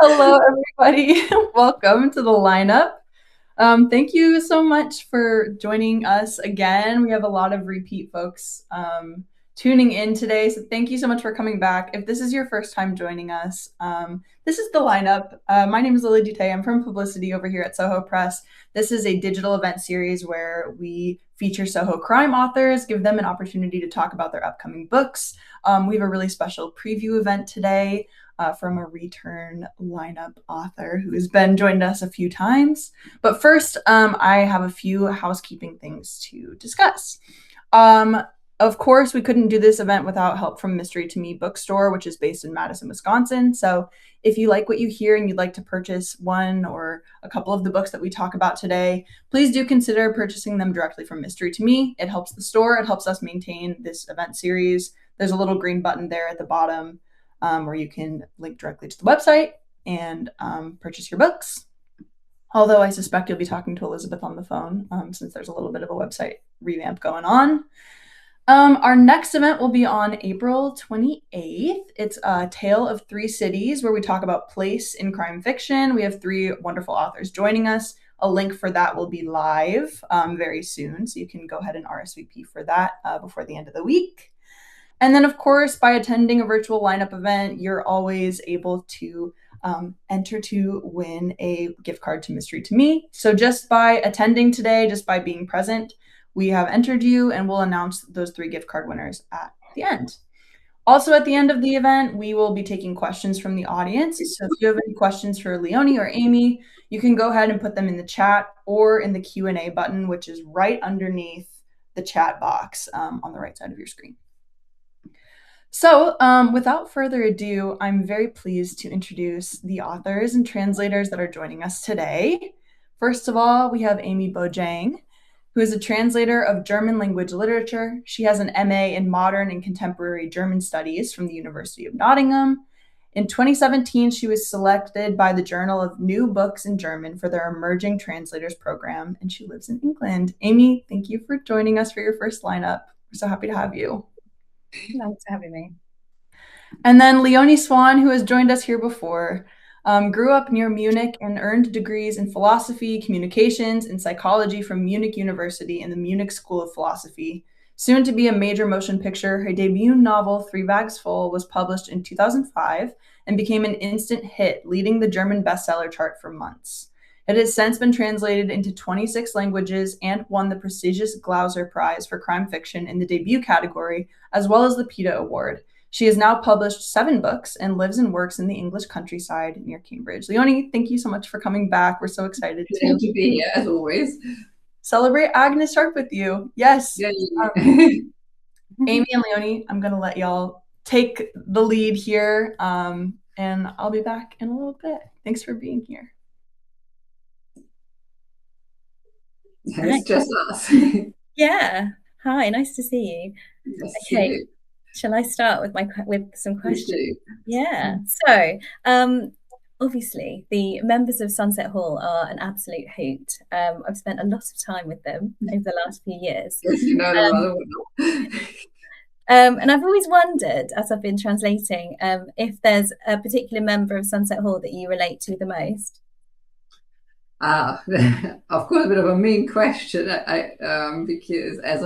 Hello, everybody. Welcome to the lineup. Thank you so much for joining us again. We have a lot of repeat folks tuning in today, so thank you so much for coming back. If this is your first time joining us, this is the lineup. My name is Lily Dutay. I'm from publicity over here at Soho Press. This is a digital event series where we feature Soho crime authors, give them an opportunity to talk about their upcoming books. We have a really special preview event today from a return lineup author who has been joined us a few times. But first, I have a few housekeeping things to discuss. Of course, we couldn't do this event without help from Mystery to Me Bookstore, which is based in Madison, Wisconsin. So if you like what you hear and you'd like to purchase one or a couple of the books that we talk about today, please do consider purchasing them directly from Mystery to Me. It helps the store. It helps us maintain this event series. There's a little green button there at the bottom where you can link directly to the website and purchase your books. Although I suspect you'll be talking to Elizabeth on the phone since there's a little bit of a website revamp going on. Our next event will be on April 28th. It's a Tale of Three Cities, where we talk about place in crime fiction. We have three wonderful authors joining us. A link for that will be live very soon, so you can go ahead and RSVP for that before the end of the week. And then, of course, by attending a virtual lineup event, you're always able to enter to win a gift card to Mystery to Me. So just by attending today, just by being present, we have entered you, and we'll announce those three gift card winners at the end. Also, at the end of the event, we will be taking questions from the audience. So if you have any questions for Leonie or Amy, you can go ahead and put them in the chat or in the Q&A button, which is right underneath the chat box on the right side of your screen. So without further ado, I'm very pleased to introduce the authors and translators that are joining us today. First of all, we have Amy Bojang, who is a translator of German language literature. She has an MA in Modern and Contemporary German Studies from the University of Nottingham. In 2017, she was selected by the Journal of New Books in German for their Emerging Translators program, and she lives in England. Amy, thank you for joining us for your first lineup. We're so happy to have you. Thanks for having me. And then Leonie Swann, who has joined us here before, grew up near Munich and earned degrees in philosophy, communications, and psychology from Munich University and the Munich School of Philosophy. Soon to be a major motion picture, her debut novel, Three Bags Full, was published in 2005 and became an instant hit, leading the German bestseller chart for months. It has since been translated into 26 languages and won the prestigious Glauser Prize for crime fiction in the debut category, as well as the PETA Award. She has now published 7 books and lives and works in the English countryside near Cambridge. Leonie, thank you so much for coming back. We're so excited to be here, as always. Celebrate Agnes Sharp with you. Yes. Yeah. Amy and Leonie, I'm going to let y'all take the lead here, and I'll be back in a little bit. Thanks for being here. It's just us. Yeah. Hi, nice to see you. Yes, okay. Shall I start with some questions? Yeah. So, obviously, the members of Sunset Hall are an absolute hoot. I've spent a lot of time with them over the last few years. Yes, you know them rather well. And I've always wondered, as I've been translating, if there's a particular member of Sunset Hall that you relate to the most. Of course, a bit of a mean question, because as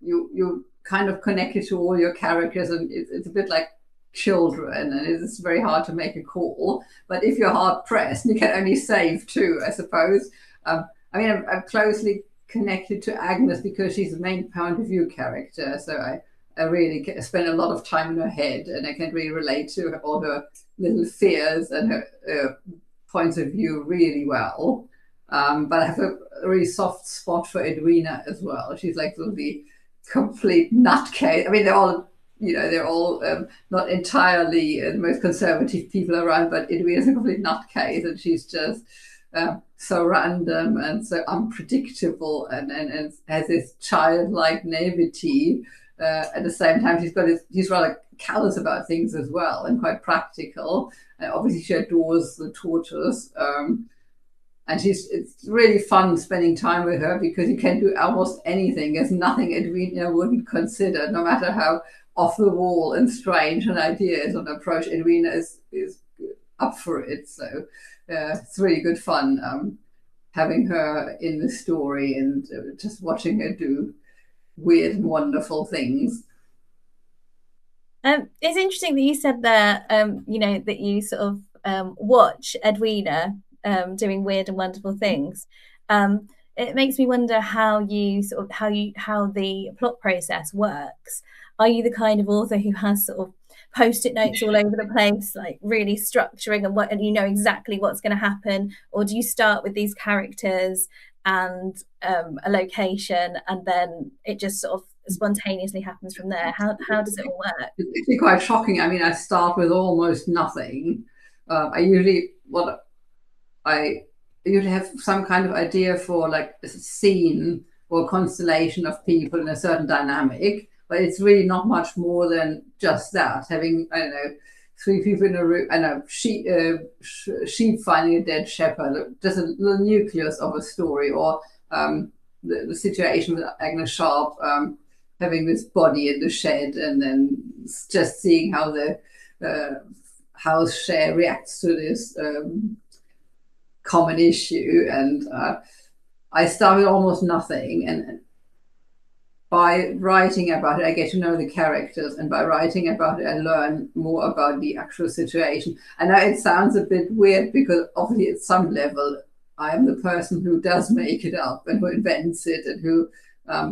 you kind of connected to all your characters, and it's a bit like children, and it's very hard to make a call. But if you're hard pressed, you can only save 2, I suppose. I mean, I'm closely connected to Agnes because she's the main point of view character. So I really spend a lot of time in her head, and I can really relate to all her little fears and her points of view really well. But I have a really soft spot for Edwina as well. She's like sort of the complete nutcase. I mean, they're all not entirely the most conservative people around, but Edwina's a complete nutcase, and she's just so random and so unpredictable, and has this childlike naivety. At the same time, he's rather callous about things as well, and quite practical. And obviously, she adores the tortoise. And it's really fun spending time with her because you can do almost anything. There's nothing Edwina wouldn't consider, no matter how off the wall and strange and ideas on approach, Edwina is up for it. So it's really good fun having her in the story and just watching her do weird and wonderful things. It's interesting that you said there, that you sort of watch Edwina doing weird and wonderful things. It makes me wonder how the plot process works. Are you the kind of author who has sort of post-it notes all over the place, like really structuring and you know exactly what's going to happen, or do you start with these characters and a location, and then it just sort of spontaneously happens from there? How does it all work? It's quite shocking. I mean, I start with almost nothing. I usually have some kind of idea for like a scene or a constellation of people in a certain dynamic, but it's really not much more than just that. Having, I don't know, 3 people in a room, I know, sheep finding a dead shepherd, just a little nucleus of a story, or the situation with Agnes Sharp having this body in the shed, and then just seeing how the house share reacts to this common issue. And I start with almost nothing, and by writing about it, I get to know the characters, and by writing about it, I learn more about the actual situation. I know it sounds a bit weird, because obviously at some level, I am the person who does make it up and who invents it and who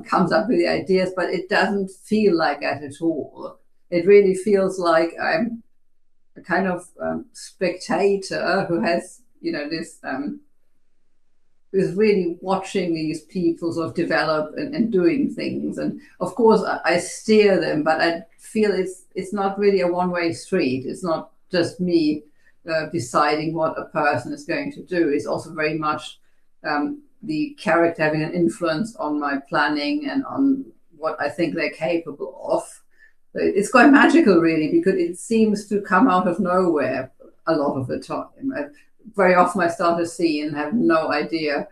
comes up with the ideas, but it doesn't feel like that at all. It really feels like I'm a kind of spectator who has, this is really watching these people sort of develop and doing things. And of course, I steer them, but I feel it's not really a one-way street. It's not just me deciding what a person is going to do. It's also very much the character having an influence on my planning and on what I think they're capable of. It's quite magical, really, because it seems to come out of nowhere a lot of the time. Very often I start a scene and have no idea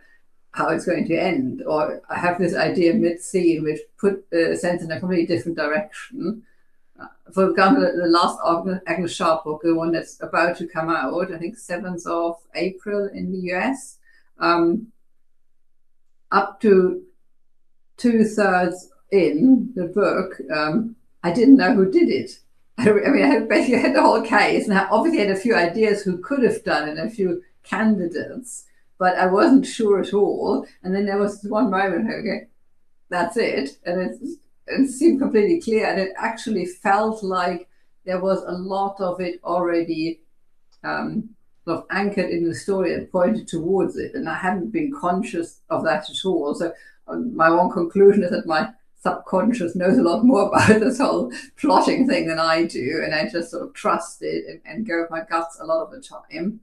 how it's going to end, or I have this idea mid-scene which sends in a completely different direction. For example, the last Agnes Sharp book, the one that's about to come out, I think 7th of April in the US, up to 2/3 in the book, I didn't know who did it. I basically had the whole case, and I obviously had a few ideas who could have done it, and a few candidates, but I wasn't sure at all. And then there was one moment, okay, that's it, and it seemed completely clear, and it actually felt like there was a lot of it already sort of anchored in the story and pointed towards it, and I hadn't been conscious of that at all. So my one conclusion is that my subconscious knows a lot more about this whole plotting thing than I do, and I just sort of trust it and go with my guts a lot of the time.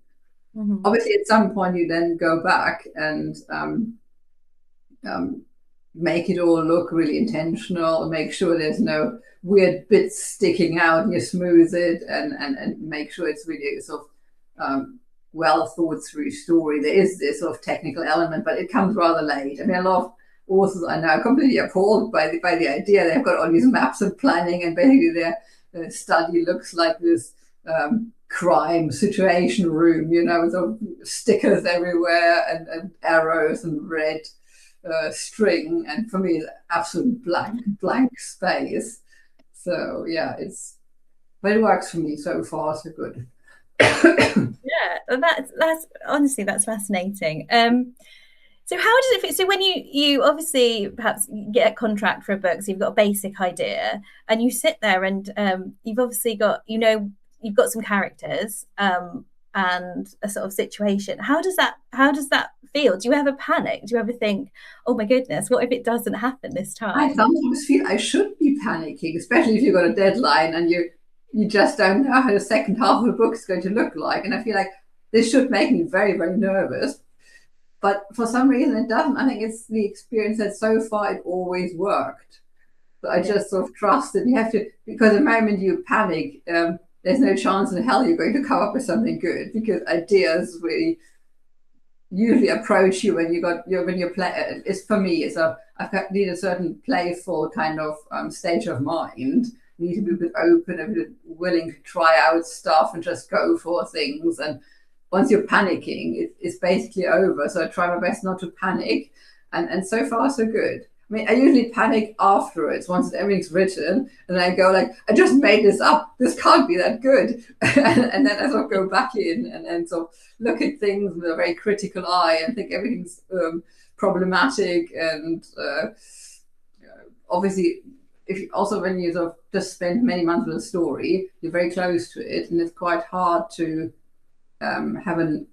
Mm-hmm. Obviously, at some point you then go back and make it all look really intentional, and make sure there's no weird bits sticking out, and you smooth it and make sure it's really a sort of well thought through story. There is this sort of technical element, but it comes rather late. I mean, a lot of authors are now completely appalled by the idea. They've got all these maps and planning, and basically their study looks like this crime situation room, with sort of stickers everywhere and arrows and red string. And for me, it's absolute blank space. So yeah, but it works for me so far, so good. Yeah, that's honestly, that's fascinating. So how does it fit? So when you obviously perhaps get a contract for a book, so you've got a basic idea, and you sit there and you've obviously got, you've got some characters and a sort of situation. How does that feel? Do you ever panic? Do you ever think, oh my goodness, what if it doesn't happen this time? I sometimes feel I should be panicking, especially if you've got a deadline and you just don't know how the second half of the book is going to look like. And I feel like this should make me very, very nervous. But for some reason it doesn't. I think it's the experience that so far it always worked. But I just sort of trust it. You have to, because the moment you panic, there's no chance in hell you're going to come up with something good, because ideas really usually approach you when you play. It's for me, I need a certain playful kind of state of mind. you need to be a bit open, a bit willing to try out stuff and just go for things. And once you're panicking, it's basically over. So I try my best not to panic. And so far, so good. I mean, I usually panic afterwards once everything's written, and I go like, I just made this up. This can't be that good. And then I sort of go back in and sort of look at things with a very critical eye and think everything's problematic. And obviously, when you sort of just spend many months with a story, you're very close to it, and it's quite hard to have an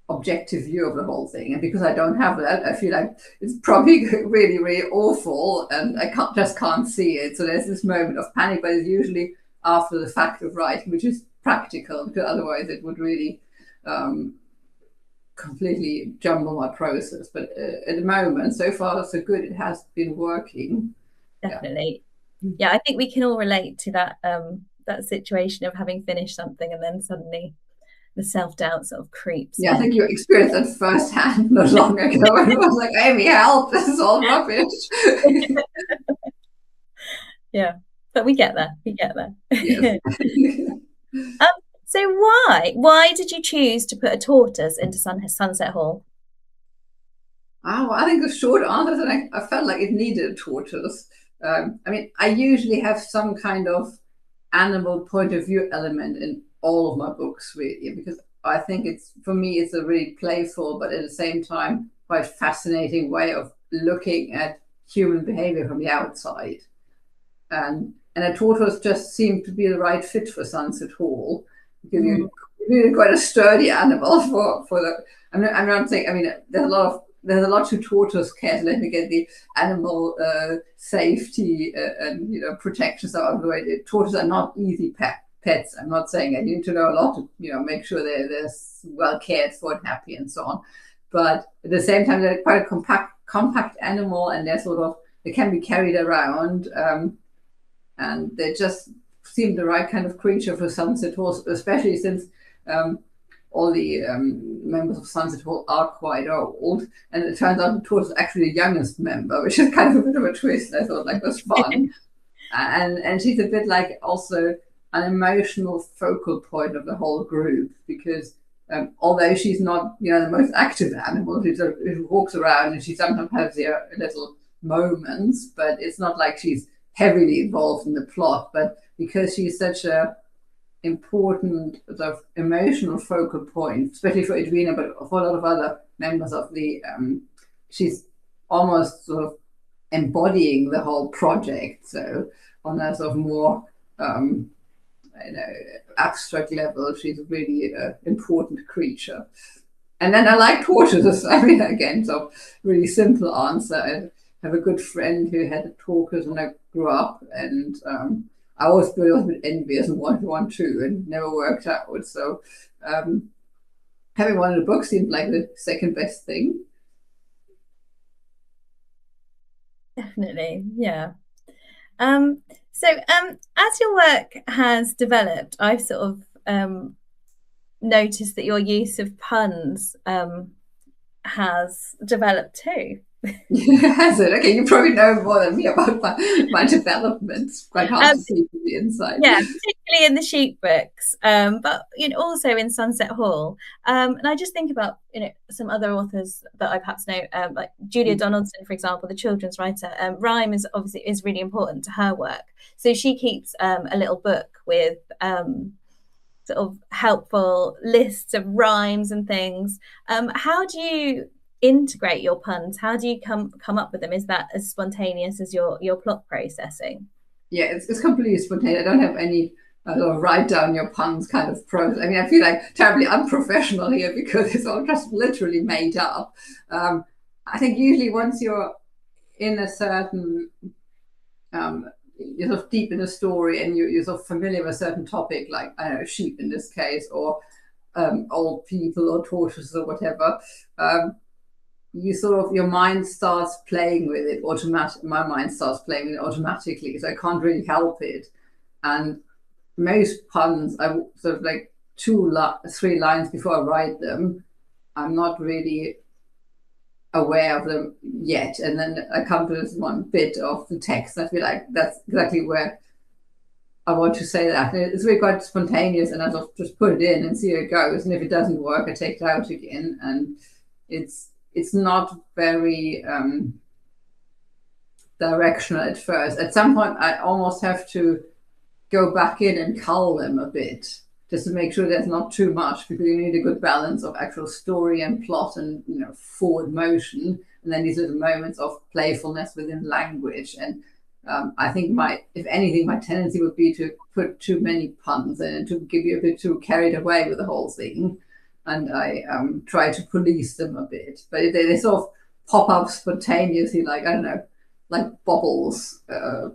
objective view of the whole thing. And because I don't have that, I feel like it's probably really, really awful, and I just can't see it. So there's this moment of panic, but it's usually after the fact of writing, which is practical, because otherwise it would really completely jumble my process. But at the moment, so far so good. It has been working. Definitely. Yeah, I think we can all relate to that that situation of having finished something and then suddenly the self-doubt sort of creeps. Yeah, I think you experienced that firsthand not long ago. And it was like, Amy, help, this is all rubbish. Yeah, but we get there. Yes. So why did you choose to put a tortoise into Sunset Hall? Well, I think the short answer is that I felt like it needed a tortoise. I mean, I usually have some kind of animal point of view element in all of my books, really, because I think for me it's a really playful but at the same time quite fascinating way of looking at human behavior from the outside. And a tortoise just seemed to be the right fit for Sunset Hall, because you're really quite a sturdy animal for the. I'm not saying. I mean, there's a lot to tortoise care. Let me get the animal safety and protection stuff out of the way. The tortoises are not easy pets. I'm not saying I need to know a lot to make sure they're well cared for and happy and so on. But at the same time, they're quite a compact animal, and they can be carried around, and they just seem the right kind of creature for Sunset Hall, especially since all the members of Sunset Hall are quite old, and it turns out the tortoise is actually the youngest member, which is kind of a bit of a twist. I thought was fun. And she's a bit like also an emotional focal point of the whole group, because although she's not the most active animal, who walks around, and she sometimes has little moments, but it's not like she's heavily involved in the plot. But because she's such a important sort of emotional focal point, especially for Edwina, but for a lot of other members of the she's almost sort of embodying the whole project. So on a sort of more abstract level, she's a really important creature. And then I like tortoises. I mean, again, so really simple answer. I have a good friend who had a tortoise when I grew up, and I always was a bit envious and wanted one too, and never worked out. So having one in the book seemed like the second best thing. Definitely, yeah. So as your work has developed, I've sort of noticed that your use of puns has developed too. Has it? Okay, you probably know more than me about my development. It's quite hard to see from the inside. Yeah, particularly in the sheep books, but also in Sunset Hall. And I just think about some other authors that I perhaps know, like Julia Donaldson, for example, the children's writer. Rhyme is really important to her work, so she keeps a little book with sort of helpful lists of rhymes and things. How do you integrate your puns? How do you come up with them? Is that as spontaneous as your plot processing? Yeah, it's completely spontaneous. I don't have any write down your puns kind of process. I mean, I feel like terribly unprofessional here because it's all just literally made up. I think usually once you're in a certain you're sort of deep in a story, and you're sort of familiar with a certain topic, like I don't know, sheep in this case, or old people or tortoises or whatever, your mind starts playing with it automatically. My mind starts playing with it automatically, so I can't really help it. And most puns, I sort of like 3 lines before I write them, I'm not really aware of them yet, and then I come to this one bit of the text. I feel like that's exactly where I want to say that. It's really quite spontaneous, and I just put it in and see how it goes. And if it doesn't work, I take it out again. And it's not very directional at first. At some point, I almost have to go back in and cull them a bit, just to make sure there's not too much, because you need a good balance of actual story and plot and forward motion, and then these little moments of playfulness within language. And I think if anything, my tendency would be to put too many puns in and to give you a bit too carried away with the whole thing. And I try to police them a bit, but they sort of pop up spontaneously, like, I don't know, like bubbles, and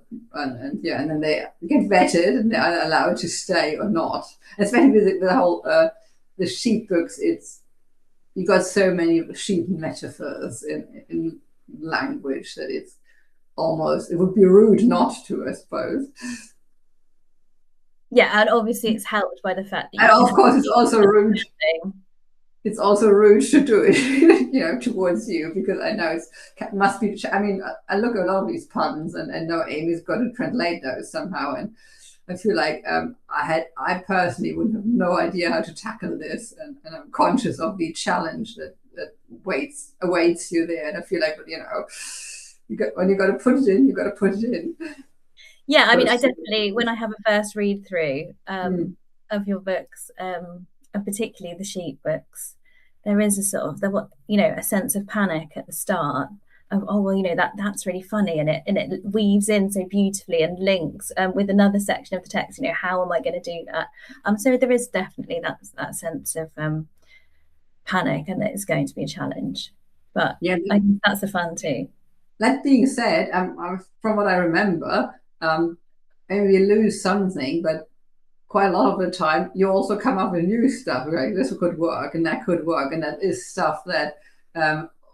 then they get vetted and they're allowed to stay or not. Especially with the whole the sheep books, you got so many sheep metaphors in language that it would be rude not to, I suppose. Yeah, and obviously it's helped by the fact that and of course it's also rude. It's also rude to do it, towards you, because I know it must be. I mean, I look at all these puns and know Amy's got to translate those somehow, and I feel like I personally would have no idea how to tackle this, and I'm conscious of the challenge that awaits you there, and I feel like when you got to put it in, you got to put it in. Yeah, I mean, I definitely, when I have a first read through of your books, and particularly the sheep books, there is a sort of a sense of panic at the start of, oh well, that's really funny, and it weaves in so beautifully and links with another section of the text. How am I going to do that? So there is definitely that sense of panic, and that it's going to be a challenge. But yeah, I think that's the fun too. That being said, from what I remember, maybe you lose something, but quite a lot of the time you also come up with new stuff, right? This could work and that could work, and that is stuff that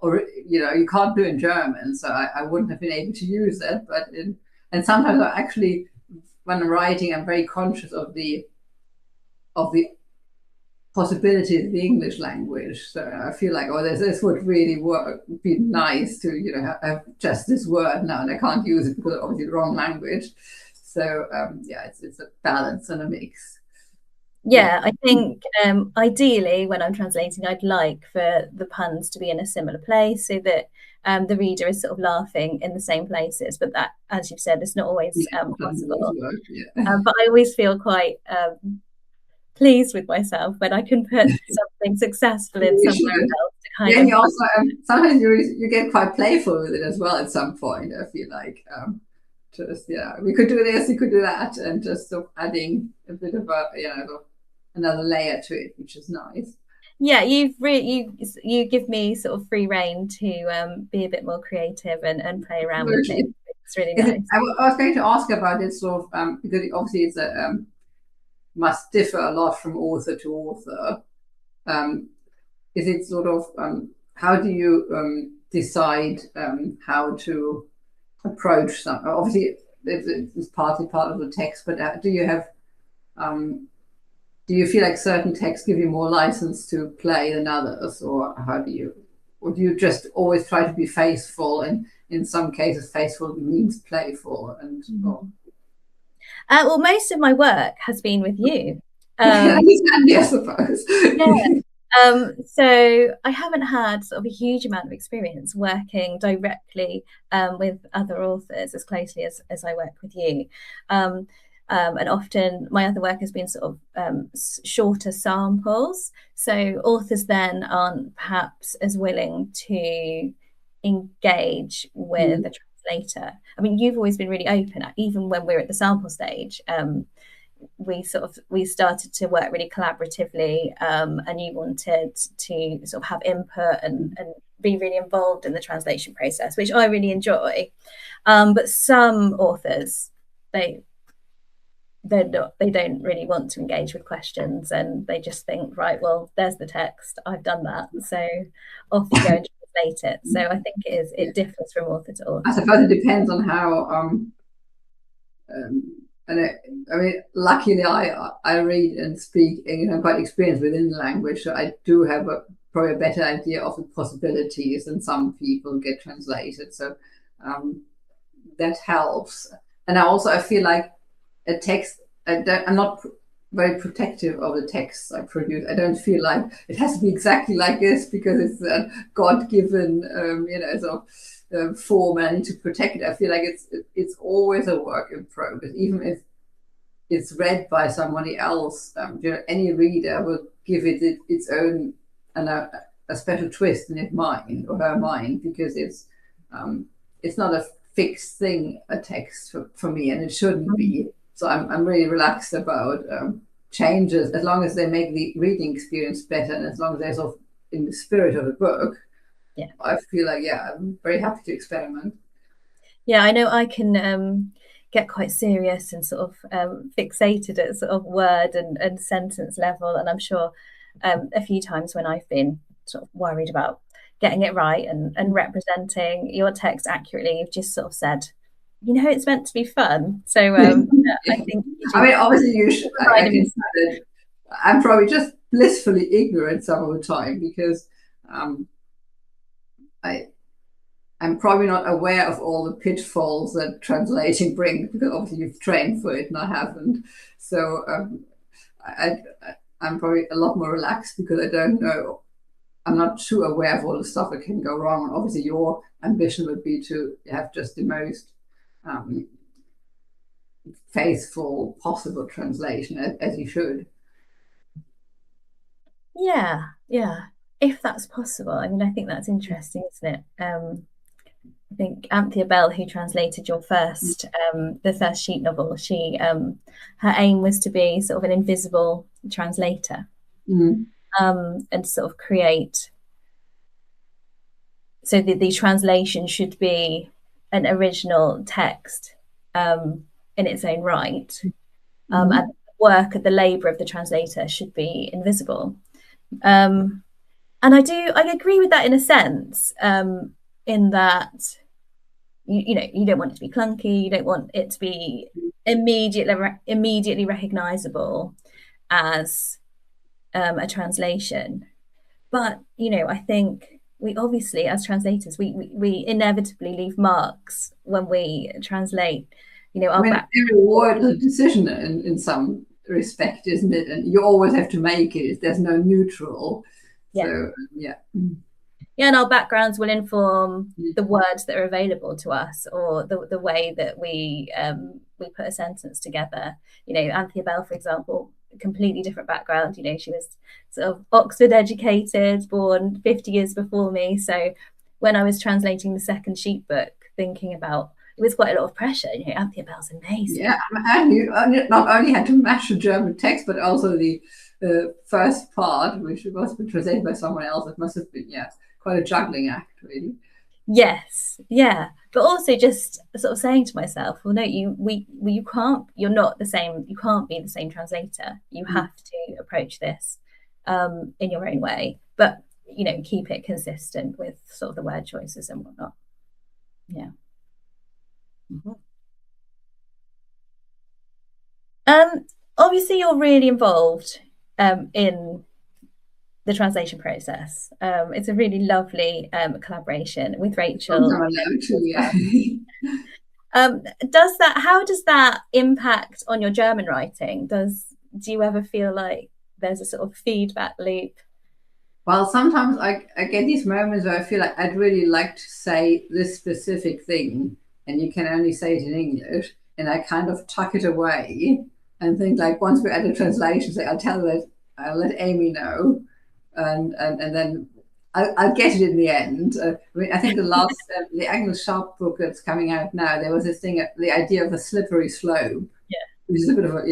you can't do in German, so I wouldn't have been able to use that. And sometimes I actually, when I'm writing, I'm very conscious of the possibilities of the English language. So I feel like, this would really be nice to have just this word now, and I can't use it because obviously the wrong language. So it's a balance and a mix. Yeah, I think ideally when I'm translating, I'd like for the puns to be in a similar place, so that the reader is sort of laughing in the same places. But that, as you've said, is not always possible. But I always feel quite pleased with myself when I can put something successful in somewhere else. And you also sometimes you get quite playful with it as well at some point. I feel like we could do this, we could do that, and just sort of adding a bit of another layer to it, which is nice. Yeah, you give me sort of free rein to be a bit more creative and play around with it. It's really nice. I was going to ask about it sort of because obviously it's must differ a lot from author to author. Is it sort of how do you decide how to approach some? Obviously, it's partly part of the text, but do you feel like certain texts give you more license to play than others, or do you just always try to be faithful? And in some cases, faithful means playful. And well, most of my work has been with you. I suppose. Yeah. So I haven't had sort of a huge amount of experience working directly with other authors as closely as I work with you. And often my other work has been sort of shorter samples. So authors then aren't perhaps as willing to engage with a translator. I mean, you've always been really open, even when we're at the sample stage. We started to work really collaboratively, and you wanted to sort of have input and be really involved in the translation process, which I really enjoy. But some authors, they don't really want to engage with questions, and they just think, right, well, there's the text, I've done that, so off you go and translate it. So I think it differs from author to author. I suppose it depends on how I mean, luckily I read and speak, and I'm quite experienced within the language, so I do have probably a better idea of the possibilities than some people get translated. So that helps. And I feel like a text I'm not very protective of the texts I produce. I don't feel like it has to be exactly like this because it's a God-given, form, and I need to protect it. I feel like it's always a work in progress, even if it's read by somebody else. Any reader will give it its own and a special twist in his mind or her mind, because it's not a fixed thing, a text for me, and it shouldn't be. So I'm really relaxed about changes, as long as they make the reading experience better, and as long as they're sort of in the spirit of the book. Yeah, I feel like, I'm very happy to experiment. Yeah, I know I can get quite serious and sort of fixated at sort of word and sentence level, and I'm sure a few times when I've been sort of worried about getting it right and representing your text accurately, you've just sort of said, it's meant to be fun. So I think obviously you should. I can say that I'm probably just blissfully ignorant some of the time, because I'm probably not aware of all the pitfalls that translating brings, because obviously you've trained for it and I haven't. So I'm probably a lot more relaxed because I don't know. I'm not too aware of all the stuff that can go wrong. And obviously your ambition would be to have just the most faithful possible translation, as you should. Yeah, if that's possible. I mean, I think that's interesting, isn't it? I think Anthea Bell, who translated your the first sheet novel, she her aim was to be sort of an invisible translator, and sort of create. So the translation should be an original text in its own right, and the labour of the translator should be invisible. And I agree with that in a sense, in that you don't want it to be clunky, you don't want it to be immediately recognizable as a translation. But I think we obviously, as translators, we inevitably leave marks when we translate. every word is a decision in some respect, isn't it? And you always have to make it. There's no neutral. Yeah. So yeah, and our backgrounds will inform the words that are available to us, or the way that we put a sentence together. Anthea Bell, for example, completely different background. She was sort of Oxford educated, born 50 years before me. So when I was translating the second sheet book, thinking about it was quite a lot of pressure. Anthea Bell's amazing. Yeah, and you not only had to match the German text, but also the first part, which must be translated by someone else. It must have been quite a juggling act, really. Yes, yeah, but also just sort of saying to myself, well, no, you can't. You're not the same. You can't be the same translator. You have to approach this in your own way, but keep it consistent with sort of the word choices and whatnot. Yeah. Obviously, you're really involved in the translation process. It's a really lovely collaboration with Rachel. How does that impact on your German writing? Do you ever feel like there's a sort of feedback loop? Well, sometimes I get these moments where I feel like I'd really like to say this specific thing, and you can only say it in English, and I kind of tuck it away and think, like, once we're at the translation, say, I'll let Amy know, and then I'll get it in the end. I think the last the Agnes Sharp book that's coming out now, there was this thing, the idea of a slippery slope, which is a bit of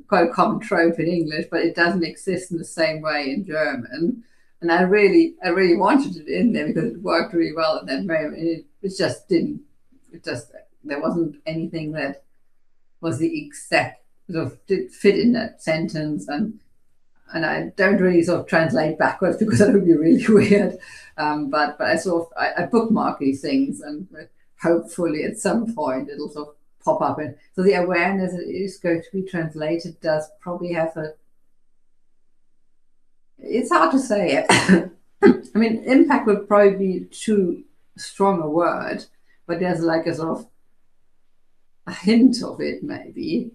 quite a common trope in English, but it doesn't exist in the same way in German. And I really wanted it in there because it worked really well at that moment. It just didn't. There wasn't anything that was the exact sort of did fit in that sentence, and I don't really sort of translate backwards because that would be really weird. But I bookmark these things, and hopefully at some point it'll sort of pop up. And so the awareness that it is going to be translated does probably have it's hard to say. I mean, impact would probably be too strong a word, but there's like a sort of a hint of it, maybe.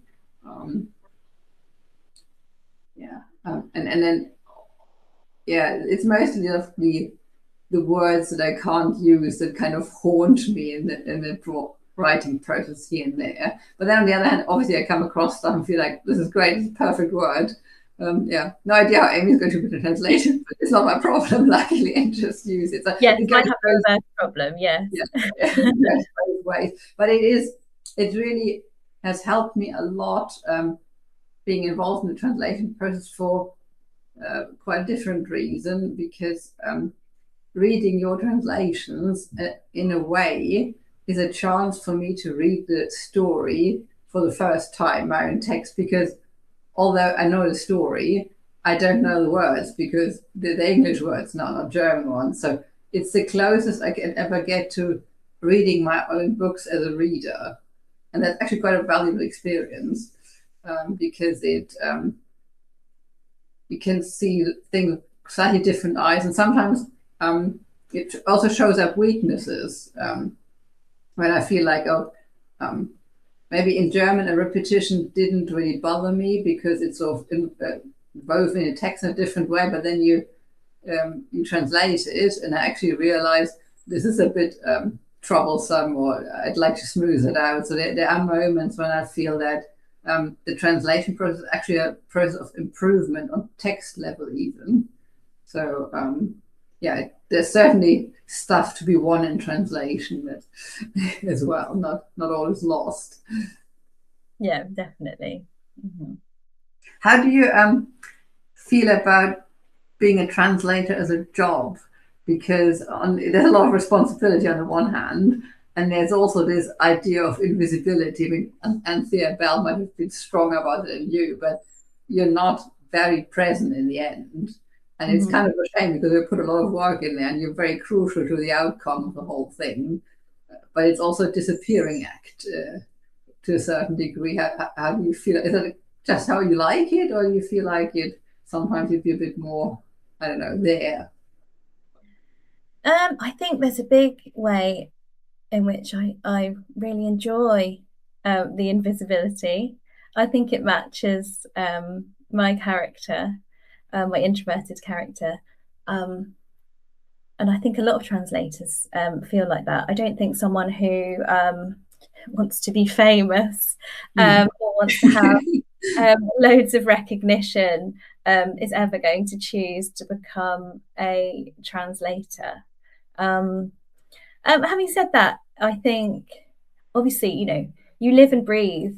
Yeah, and then it's mostly the words that I can't use that kind of haunt me in the writing process here and there. But then on the other hand, obviously I come across stuff and feel like this is great, it's a perfect word. No idea how Amy's going to be translated, but it's not my problem, luckily, and just use it. So yes, it I have the reverse problem, yes. both ways. But it really has helped me a lot being involved in the translation process for quite a different reason, because reading your translations in a way is a chance for me to read the story for the first time, my own text, because although I know the story, I don't know the words because the English words, not German ones. So it's the closest I can ever get to reading my own books as a reader. And that's actually quite a valuable experience because you can see things with slightly different eyes. And sometimes it also shows up weaknesses when I feel like, maybe in German a repetition didn't really bother me because it's sort of both in a text in a different way, but then you translate it and I actually realize this is a bit troublesome, or I'd like to smooth it out. So there are moments when I feel that the translation process is actually a process of improvement on text level even. So there's certainly stuff to be won in translation as well. Not all is lost. Yeah, definitely. Mm-hmm. How do you feel about being a translator as a job? Because there's a lot of responsibility on the one hand, and there's also this idea of invisibility. I mean, Anthea Bell might have been stronger about it than you, but you're not very present in the end. And it's kind of a shame because they put a lot of work in there and you're very crucial to the outcome of the whole thing. But it's also a disappearing act to a certain degree. How do you feel? Is that just how you like it, or you feel like it sometimes you'd be a bit more, I don't know, there? I think there's a big way in which I really enjoy the invisibility. I think it matches my character, my introverted character. And I think a lot of translators feel like that. I don't think someone who wants to be famous or wants to have loads of recognition is ever going to choose to become a translator. Having said that, I think obviously, you live and breathe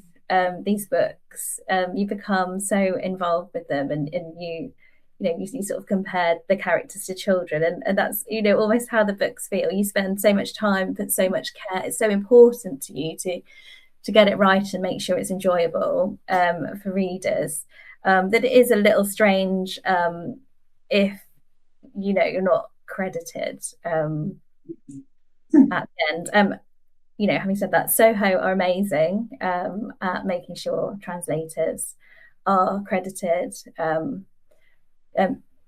these books. You become so involved with them, and you sort of compared the characters to children, and that's almost how the books feel. You spend so much time, put so much care. It's so important to you to get it right and make sure it's enjoyable for readers. That it is a little strange if you're not credited at the end. Having said that, Soho are amazing at making sure translators are credited.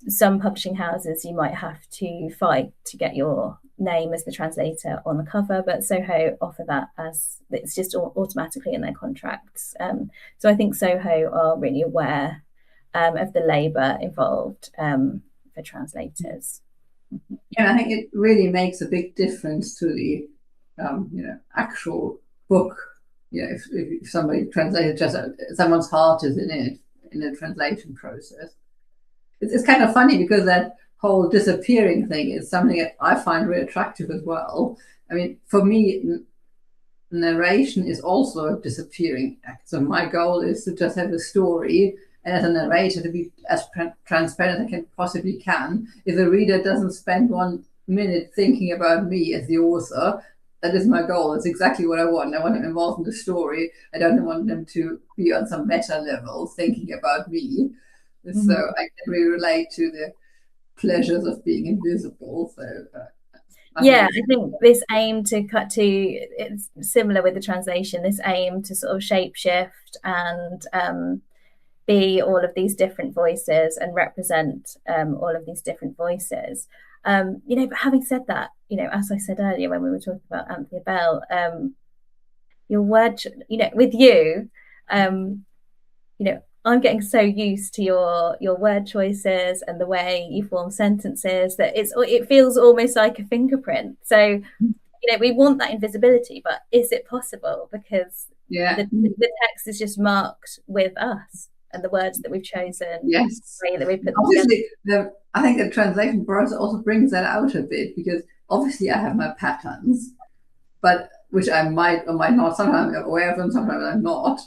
Some publishing houses you might have to fight to get your name as the translator on the cover, but Soho offer that as it's just automatically in their contracts. So I think Soho are really aware of the labour involved for translators. Yeah, I think it really makes a big difference to the actual book. If somebody translated, just someone's heart is in it in the translation process. It's kind of funny because that whole disappearing thing is something that I find really attractive as well. I mean, for me, narration is also a disappearing act. So my goal is to just have a story, and as a narrator to be as transparent as I can possibly can. If the reader doesn't spend 1 minute thinking about me as the author, that is my goal. It's exactly what I want. I want them involved in the story. I don't want them to be on some meta level thinking about me. So I can really relate to the pleasures of being invisible. So I think this aim to it's similar with the translation, this aim to sort of shapeshift and be all of these different voices and represent all of these different voices. But having said that, as I said earlier when we were talking about Anthea Bell, your word, with you, I'm getting so used to your word choices and the way you form sentences that it feels almost like a fingerprint. So, we want that invisibility, but is it possible? Because the text is just marked with us and the words that we've chosen. Yes. The way that we put obviously, I think the translation process also brings that out a bit, because obviously I have my patterns, but which I might or might not. Sometimes I'm aware of them, sometimes I'm not.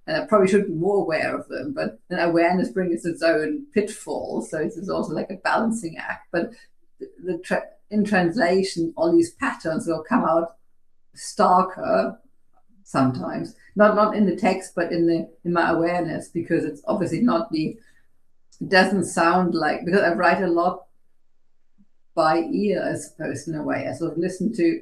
And I probably should be more aware of them, but then awareness brings its own pitfalls. So it's also like a balancing act. But in translation, all these patterns will come out starker sometimes. Not in the text, but in my awareness, because it's obviously not it doesn't sound like, because I write a lot by ear, I suppose, in a way. I sort of listen to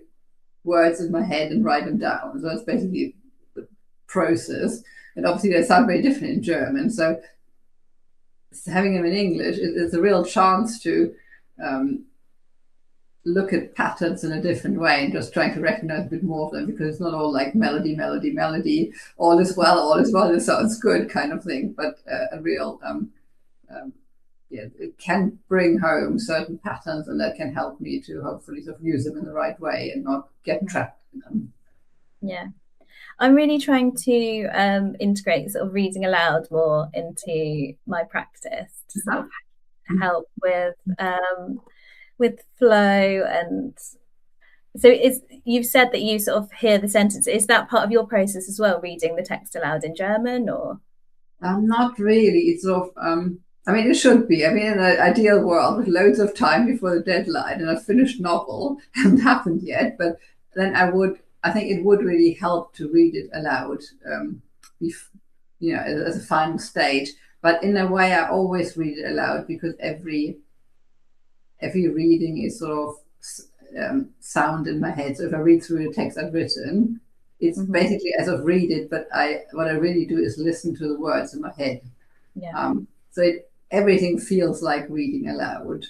words in my head and write them down. So it's basically the process. And obviously they sound very different in German. So having them in English is a real chance to look at patterns in a different way and just trying to recognize a bit more of them, because it's not all like melody, melody, melody, all is well, this sounds good kind of thing, but a real, it can bring home certain patterns, and that can help me to hopefully sort of use them in the right way and not get trapped in them. Yeah. I'm really trying to integrate sort of reading aloud more into my practice to sort of help with flow. And so you've said that you sort of hear the sentence. Is that part of your process as well, reading the text aloud in German, or? Not really. It's sort of, I mean, it should be. I mean, in an ideal world with loads of time before the deadline and a finished novel, hasn't happened yet, but then I think it would really help to read it aloud, as a final stage. But in a way, I always read it aloud, because every reading is sort of sound in my head. So if I read through the text I've written, it's basically as I read it, but what I really do is listen to the words in my head. Yeah. So everything feels like reading aloud.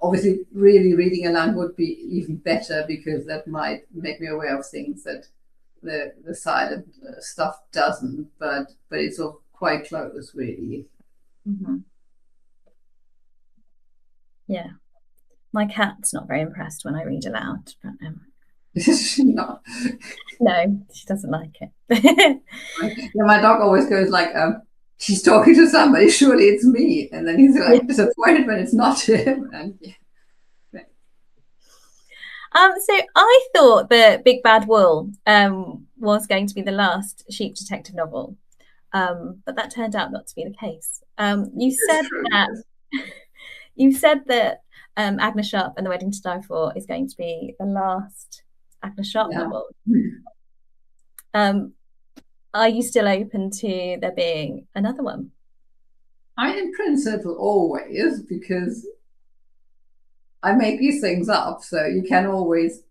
Obviously, really reading aloud would be even better, because that might make me aware of things that the silent stuff doesn't. But it's all quite close, really. Mm-hmm. Yeah, my cat's not very impressed when I read aloud. But, no, she doesn't like it. Yeah, my dog always goes like, she's talking to somebody, surely it's me. And then he's like disappointed when it's not him. And so I thought that Big Bad Wolf was going to be the last sheep detective novel, but that turned out not to be the case. You said that Agnes Sharp and the Wedding to Die For is going to be the last Agnes Sharp novel. Are you still open to there being another one? I mean, in principle, always, because I make these things up, so you can always,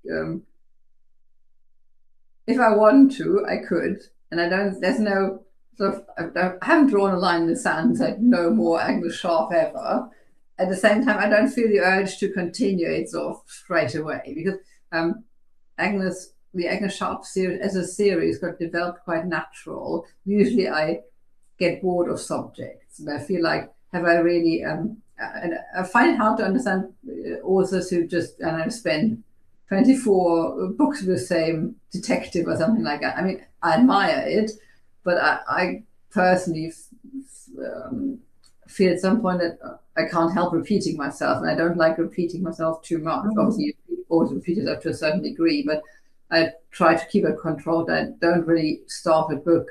if I want to, I could, and there's no sort of, I haven't drawn a line in the sand and said no more Agnes Sharp ever. At the same time, I don't feel the urge to continue it sort of straight away, because the Agnes Sharp series as a series got developed quite natural. Usually I get bored of subjects, and I feel like, have I really, and I find it hard to understand authors who just spend 24 books with the same detective or something like that. I mean, I admire it, but I personally feel at some point that I can't help repeating myself, and I don't like repeating myself too much. Obviously, you always repeat yourself to a certain degree, but I try to keep it controlled. I don't really start a book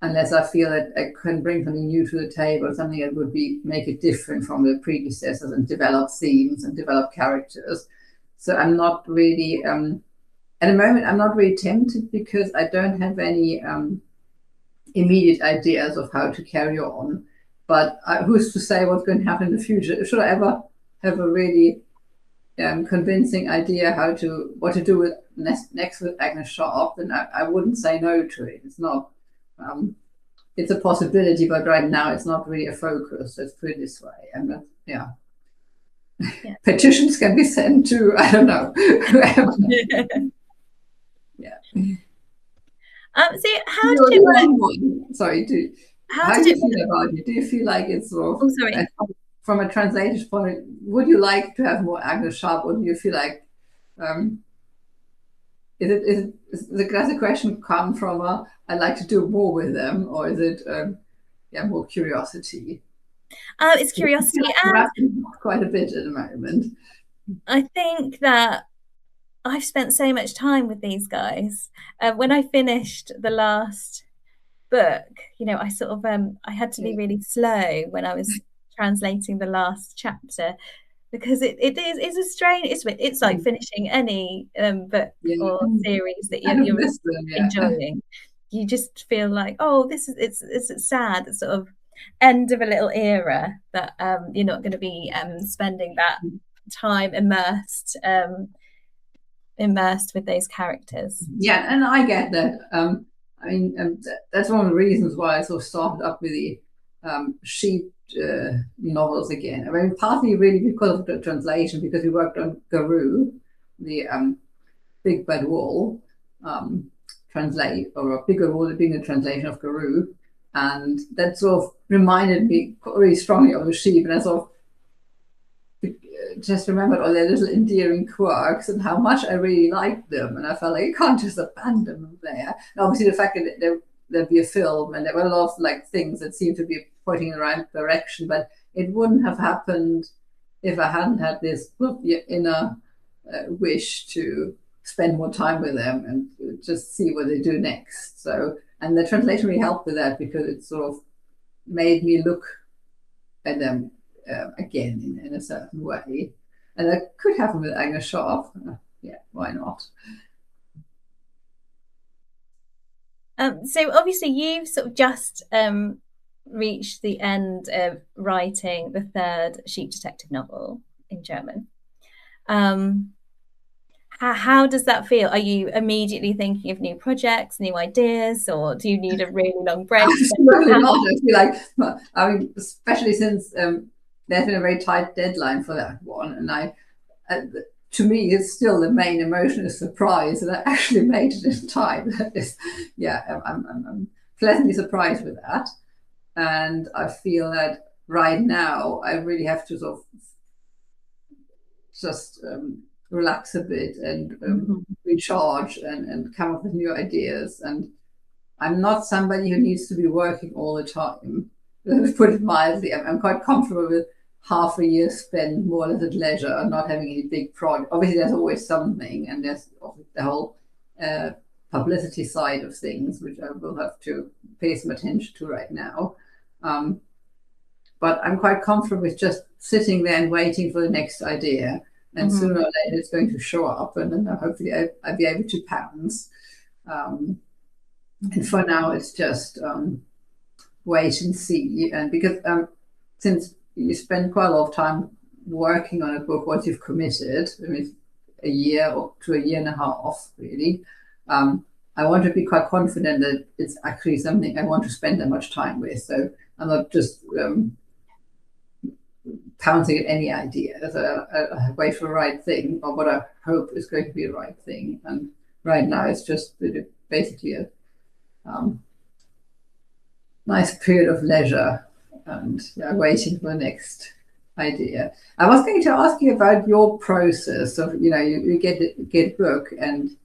unless I feel that I can bring something new to the table, something that would make it different from the predecessors, and develop themes and develop characters. So I'm not really, at the moment, I'm not really tempted, because I don't have any immediate ideas of how to carry on. But who's to say what's going to happen in the future? Should I ever have a really convincing idea what to do with next with Agnes Sharp, then I wouldn't say no to it. It's not, it's a possibility, but right now it's not really a focus. Let's put it this way. And petitions can be sent to, I don't know, whoever. So how did it work? Sorry, How do you feel about it? Do you feel like it's sort of, oh, sorry. From a translator's point, would you like to have more Agnes Sharp, or do you feel like, does the question come from I'd like to do more with them, or is it more curiosity? It's curiosity, and quite a bit at the moment. I think that I've spent so much time with these guys. When I finished the last book, I sort of I had to be really slow when I was translating the last chapter, because it's a strange, it's like finishing any book or series that you're enjoying. You just feel like, oh, it's sad, it's sort of end of a little era that you're not going to be spending that time immersed with those characters. Yeah, and I get that. I mean, that's one of the reasons why I sort of started up with the sheep novels again. I mean, partly really because of the translation, because we worked on Garou, the Big Bad Wolf, Big Bad Wolf being a translation of Garou, and that sort of reminded me really strongly of the sheep, and I sort of just remembered all their little endearing quirks and how much I really liked them, and I felt like you can't just abandon them there. And obviously, the fact that there'd be a film, and there were a lot of things that seemed to be pointing in the right direction, but it wouldn't have happened if I hadn't had this inner wish to spend more time with them and just see what they do next. So, and the translation really helped with that, because it sort of made me look at them again in a certain way. And that could happen with Agnes Sharp. Yeah, why not? So obviously you've sort of just reached the end of writing the third sheep detective novel in German. How does that feel? Are you immediately thinking of new projects, new ideas, or do you need a really long break? Absolutely not. I feel like, I mean, especially since there's been a very tight deadline for that one, and to me, it's still the main emotion is surprise that I actually made it in time. That is, I'm pleasantly surprised with that, and I feel that right now I really have to sort of just relax a bit and recharge and come up with new ideas. And I'm not somebody who needs to be working all the time. Put it mildly, I'm quite comfortable with half a year spent more or less at leisure and not having any big project. Obviously, there's always something, and there's the whole publicity side of things, which I will have to pay some attention to right now. But I'm quite comfortable with just sitting there and waiting for the next idea. And sooner or later, it's going to show up, and then hopefully I'll be able to pounce. And for now, it's just wait and see. And because since you spend quite a lot of time working on a book once you've committed, I mean, a year or to a year and a half, really, I want to be quite confident that it's actually something I want to spend that much time with. So I'm not just pouncing at any idea. So I wait for the right thing, or what I hope is going to be the right thing. And right now, it's just basically a nice period of leisure and waiting for the next idea. I was going to ask you about your process of, you get a book and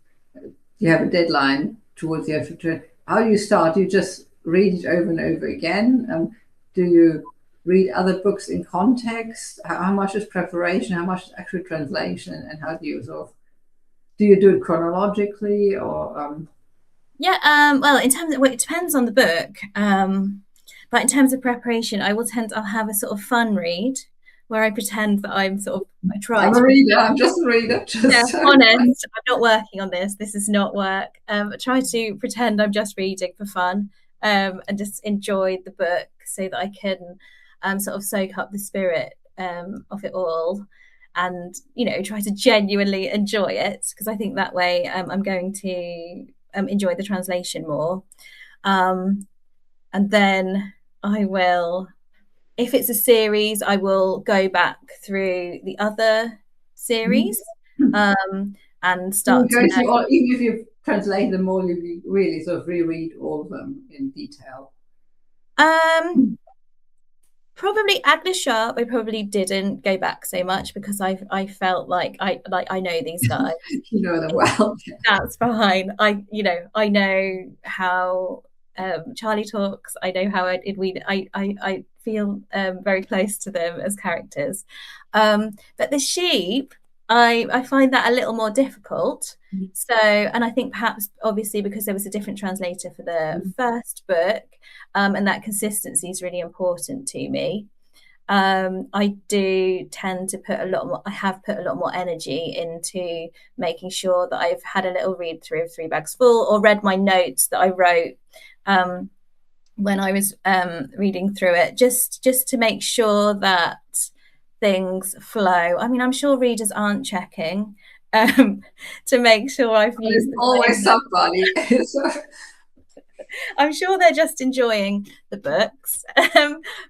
you have a deadline towards the end. How do you start? Do you just read it over and over again? Do you read other books in context? How much is preparation? How much is actual translation? And how do you do you do it chronologically or? Well, in terms of, it depends on the book. But in terms of preparation, I'll have a sort of fun read where I pretend that I'm I'm a reader. I'm just a reader. Honest. I'm not working on this. This is not work. I try to pretend I'm just reading for fun, and just enjoy the book so that I can sort of soak up the spirit of it all, and try to genuinely enjoy it, because I think that way I'm going to enjoy the translation more. And then I will, if it's a series, I will go back through the other series and start even if you translate them all, you really sort of reread all of them in detail. Probably Agnes Sharp. I probably didn't go back so much because I felt like I know these guys. You know them well. That's fine. I know how Charlie talks. I know how I feel very close to them as characters. But the sheep, I find that a little more difficult. So, and I think perhaps obviously because there was a different translator for the first book, and that consistency is really important to me. I do tend to put a lot more, I have put a lot more energy into making sure that I've had a little read through of Three Bags Full or read my notes that I wrote when I was reading through it, just to make sure that things flow. I mean, I'm sure readers aren't checking to make sure I've used always somebody. I'm sure they're just enjoying the books,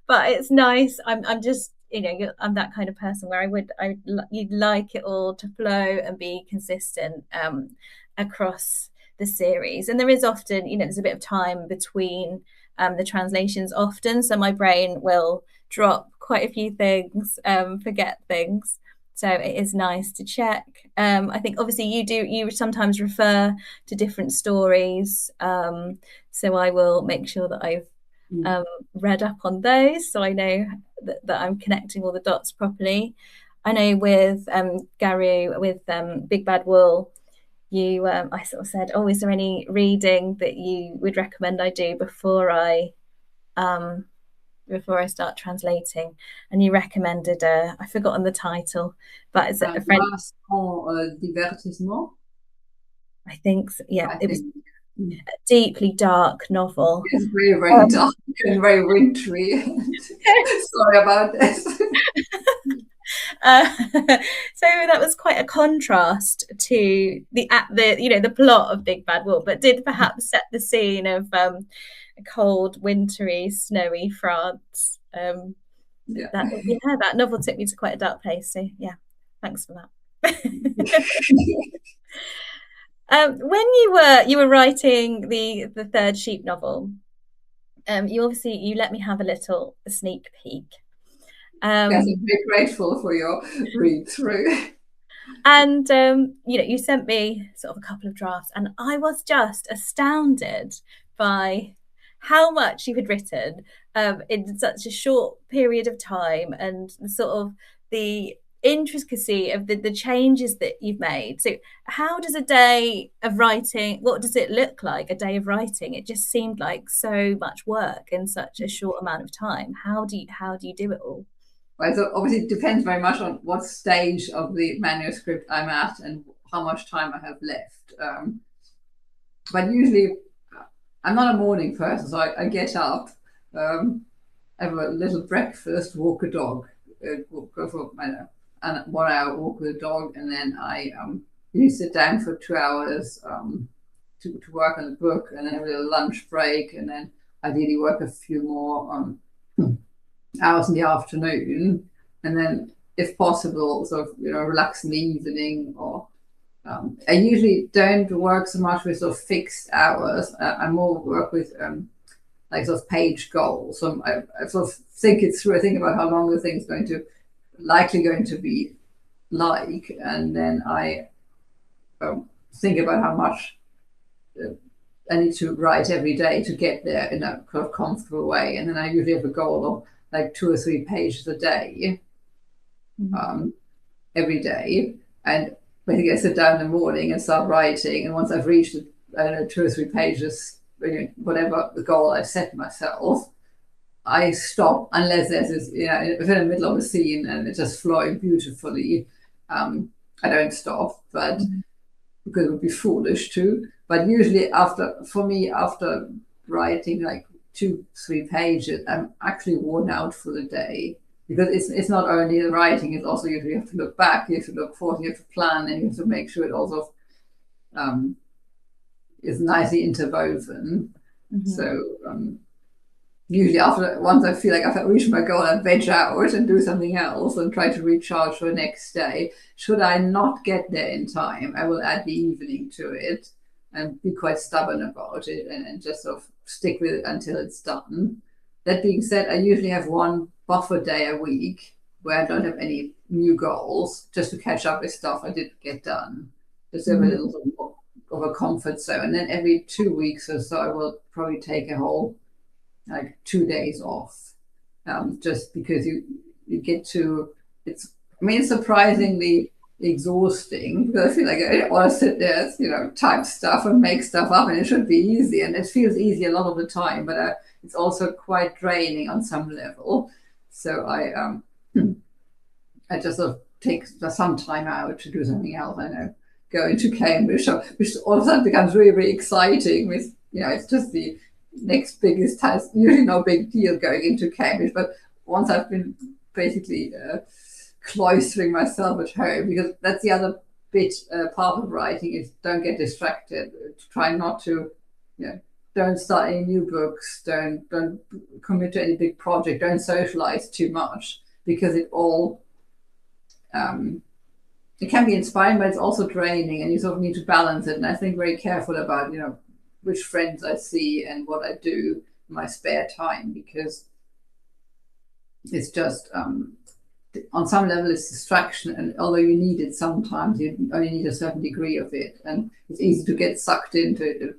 but it's nice. I'm just, I'm that kind of person where you'd like it all to flow and be consistent across the series. And there is often, there's a bit of time between the translations often, so my brain will drop quite a few things, forget things. So it is nice to check. I think obviously you sometimes refer to different stories. So I will make sure that I've read up on those so I know that I'm connecting all the dots properly. I know with Garu, with Big Bad Wool, I sort of said, oh, is there any reading that you would recommend I do before I start translating? And you recommended I've forgotten the title, but it's a French divertissement. I think so, yeah, it was a deeply dark novel. It's very, very dark and very wintry. Sorry about this. So that was quite a contrast to the plot of Big Bad Wolf, but did perhaps set the scene of a cold, wintry, snowy France. That novel took me to quite a dark place. So yeah, thanks for that. When you were writing the third sheep novel, you let me have a sneak peek. Yes, I'm very grateful for your read through. And you sent me sort of a couple of drafts, and I was just astounded by how much you had written in such a short period of time, and sort of the intricacy of the changes that you've made. So how does a day of writing, what does it look like, a day of writing? It just seemed like so much work in such a short amount of time. How do you do it all? Well, so obviously it depends very much on what stage of the manuscript I'm at and how much time I have left. But usually I'm not a morning person, so I get up, have a little breakfast, walk a dog, go for a 1 hour walk with a dog, and then I usually sit down for 2 hours to work on the book, and then have a little lunch break, and then ideally work a few more hours in the afternoon, and then if possible sort of relax in the evening. Or I usually don't work so much with sort of fixed hours. I more work with like sort of page goals. So I sort of think it through. I think about how long the thing's likely going to be like, and then I think about how much I need to write every day to get there in a kind of comfortable way. And then I usually have a goal of like 2 or 3 pages a day, every day. And basically I sit down in the morning and start writing. And once I've reached, 2 or 3 pages, whatever the goal I set myself, I stop unless there's this, if in the middle of a scene and it's just flowing beautifully, I don't stop, but because it would be foolish to. But usually after writing like 2-3 pages, I'm actually worn out for the day, because it's not only the writing, it's also you have to look back, you have to look forward, you have to plan, and you have to make sure it also is nicely interwoven. So usually once I feel like I've reached my goal, I veg out and do something else and try to recharge for the next day. Should I not get there in time, I will add the evening to it and be quite stubborn about it and just sort of stick with it until it's done. That being said, I usually have one buffer day a week where I don't have any new goals, just to catch up with stuff I didn't get done. Just have a little of a comfort zone. And then every 2 weeks or so, I will probably take a whole, like 2 days off, just because you get to, it's, I mean, it's surprisingly exhausting, because I feel like I want to sit there, type stuff and make stuff up, and it should be easy, and it feels easy a lot of the time, but it's also quite draining on some level. So I just sort of take some time out to do something else. I know, go into Cambridge, which all of a sudden becomes really, really exciting. With it's just the next biggest task. Usually no big deal going into Cambridge, but once I've been basically cloistering myself at home, because that's the other bit part of writing, is don't get distracted. Try not to, don't start any new books. Don't commit to any big project. Don't socialize too much, because it all it can be inspiring, but it's also draining, and you sort of need to balance it. And I think very careful about which friends I see and what I do in my spare time, because it's just on some level it's distraction, and although you need it sometimes, you only need a certain degree of it, and it's easy to get sucked into it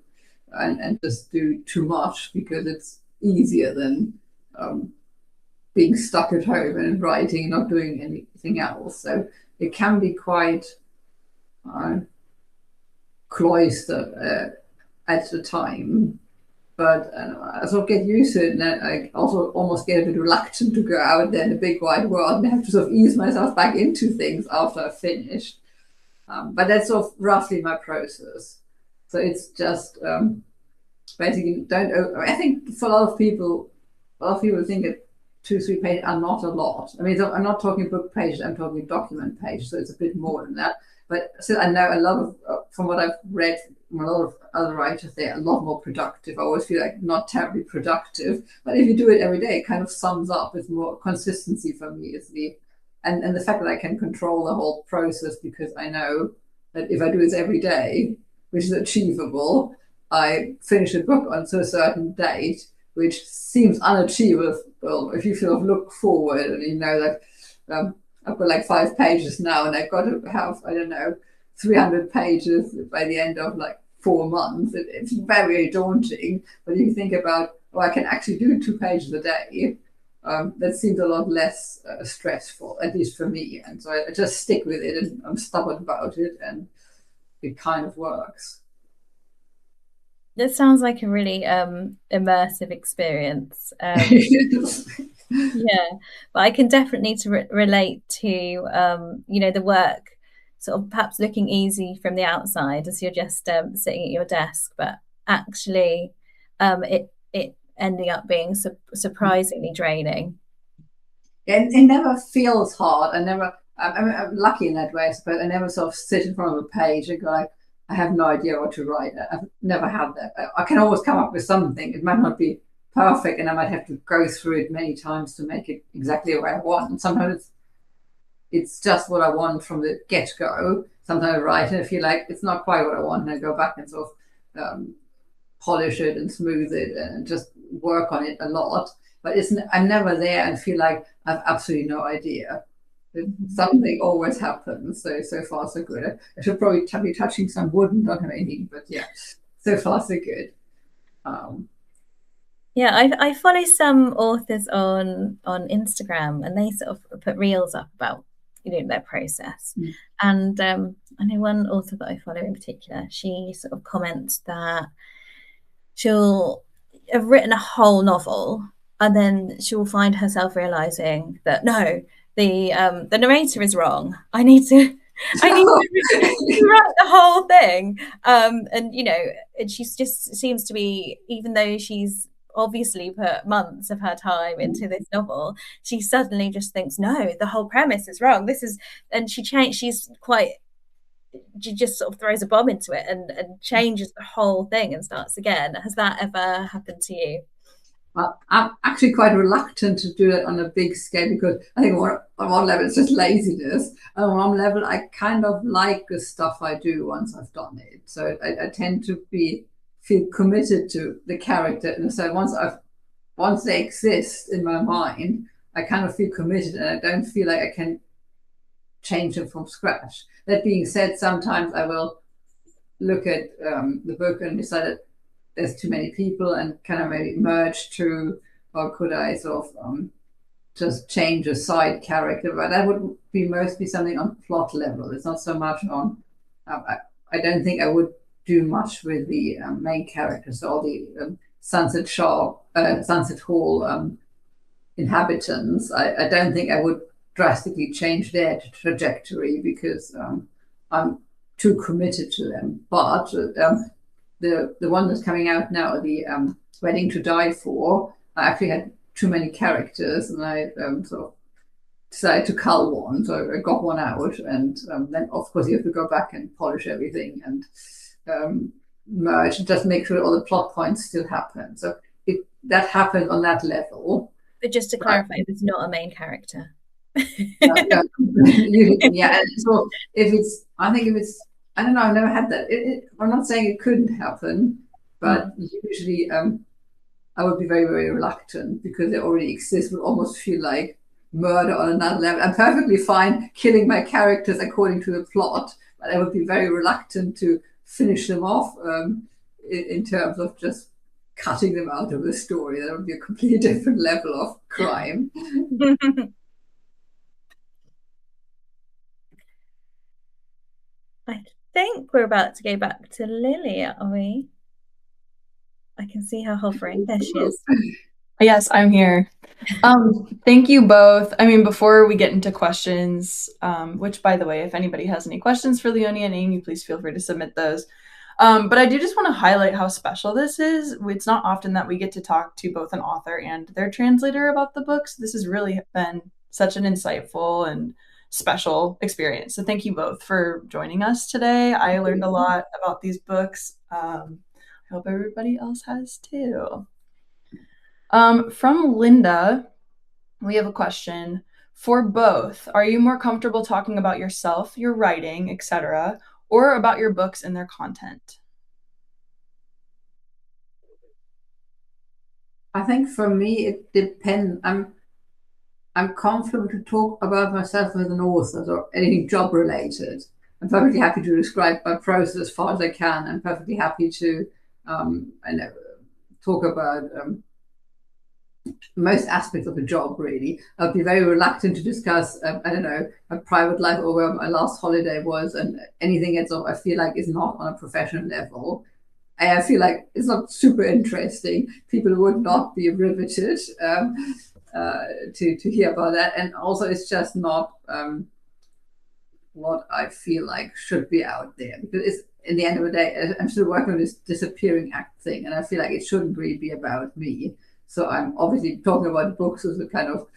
and just do too much, because it's easier than being stuck at home and writing and not doing anything else. So it can be quite cloistered at the time, but I sort of get used to it, and I also almost get a bit reluctant to go out there in the big wide world and have to sort of ease myself back into things after I've finished. But that's sort of roughly my process. So it's just basically I think for a lot of people think that 2-3 pages are not a lot. I mean, I'm not talking book pages, I'm talking document pages, so it's a bit more than that. But still, I know a lot of, from what I've read from a lot of other writers, they're a lot more productive. I always feel like not terribly productive, but if you do it every day, it kind of sums up with more consistency for me. And the fact that I can control the whole process, because I know that if I do this every day, which is achievable, I finish a book on to a certain date, which seems unachievable if you sort of look forward and that I've got like 5 pages now, and I've got to have, 300 pages by the end of like 4 months. It's very daunting. But if you think about, I can actually do 2 pages a day, that seems a lot less stressful, at least for me. And so I just stick with it, and I'm stubborn about it, and it kind of works. This sounds like a really immersive experience. Yeah, but I can definitely relate to the work sort of perhaps looking easy from the outside as you're just sitting at your desk, but actually it ending up being surprisingly draining. It never feels hard. I'm lucky in that way, I suppose. I never sort of sit in front of a page and go like, I have no idea what to write. I've never had that. I can always come up with something. It might not be perfect, and I might have to go through it many times to make it exactly the way I want. And sometimes it's just what I want from the get-go. Sometimes I write and I feel like it's not quite what I want, and I go back and sort of polish it and smooth it and just work on it a lot. But I'm never there and feel like I have absolutely no idea. Something always happens. So far so good. I should probably be touching some wood and don't have anything, but yeah, so far so good. Yeah, I follow some authors on Instagram, and they sort of put reels up about their process. And I know one author that I follow in particular, she sort of comments that she'll have written a whole novel, and then she'll find herself realizing that no, the narrator is wrong. I need to write the whole thing. And she just seems to be, even though she's obviously put months of her time into this novel, she suddenly just thinks, no, the whole premise is wrong. And she just sort of throws a bomb into it and changes the whole thing and starts again. Has that ever happened to you? Well, I'm actually quite reluctant to do it on a big scale, because I think on one level it's just laziness. On one level, I kind of like the stuff I do once I've done it. So I tend to feel committed to the character. And so once I've once they exist in my mind, I kind of feel committed, and I don't feel like I can change them from scratch. That being said, sometimes I will look at the book and decide that there's too many people and kind of maybe merge to, or could I sort of just change a side character? But that would be mostly something on plot level. It's not so much on. I don't think I would do much with the main characters or the Sunset Hall inhabitants. I don't think I would drastically change their trajectory because I'm too committed to them. But the one that's coming out now, the Wedding to Die For, I actually had too many characters, and I sort of decided to cull one. So I got one out, and then of course you have to go back and polish everything and merge and just make sure all the plot points still happen. So that happened on that level. But just to clarify, it was not a main character. Yeah. So I don't know, I've never had that. I'm not saying it couldn't happen, but usually I would be very, very reluctant because they already exist, would almost feel like murder on another level. I'm perfectly fine killing my characters according to the plot, but I would be very reluctant to finish them off in terms of just cutting them out of the story. That would be a completely different level of crime. I think we're about to go back to Lily, are we? I can see her hovering. There she is. Yes, I'm here. Thank you both. I mean, before we get into questions, which, by the way, if anybody has any questions for Leonie and Amy, please feel free to submit those. But I do just want to highlight how special this is. It's not often that we get to talk to both an author and their translator about the books. This has really been such an insightful and special experience. So thank you both for joining us today. I learned a lot about these books. I hope everybody else has too. From Linda, we have a question. For both, are you more comfortable talking about yourself, your writing, etc., or about your books and their content? I think for me it depends. I'm comfortable to talk about myself as an author or anything job related. I'm perfectly happy to describe my process as far as I can. I'm perfectly happy to talk about most aspects of a job, really. I'd be very reluctant to discuss, I don't know, my private life or where my last holiday was and anything else I feel like is not on a professional level. I feel like it's not super interesting. People would not be riveted to hear about that. And also it's just not what I feel like should be out there. Because it's, in the end of the day, I'm still working on this disappearing act thing, and I feel like it shouldn't really be about me. So I'm obviously talking about books as a kind of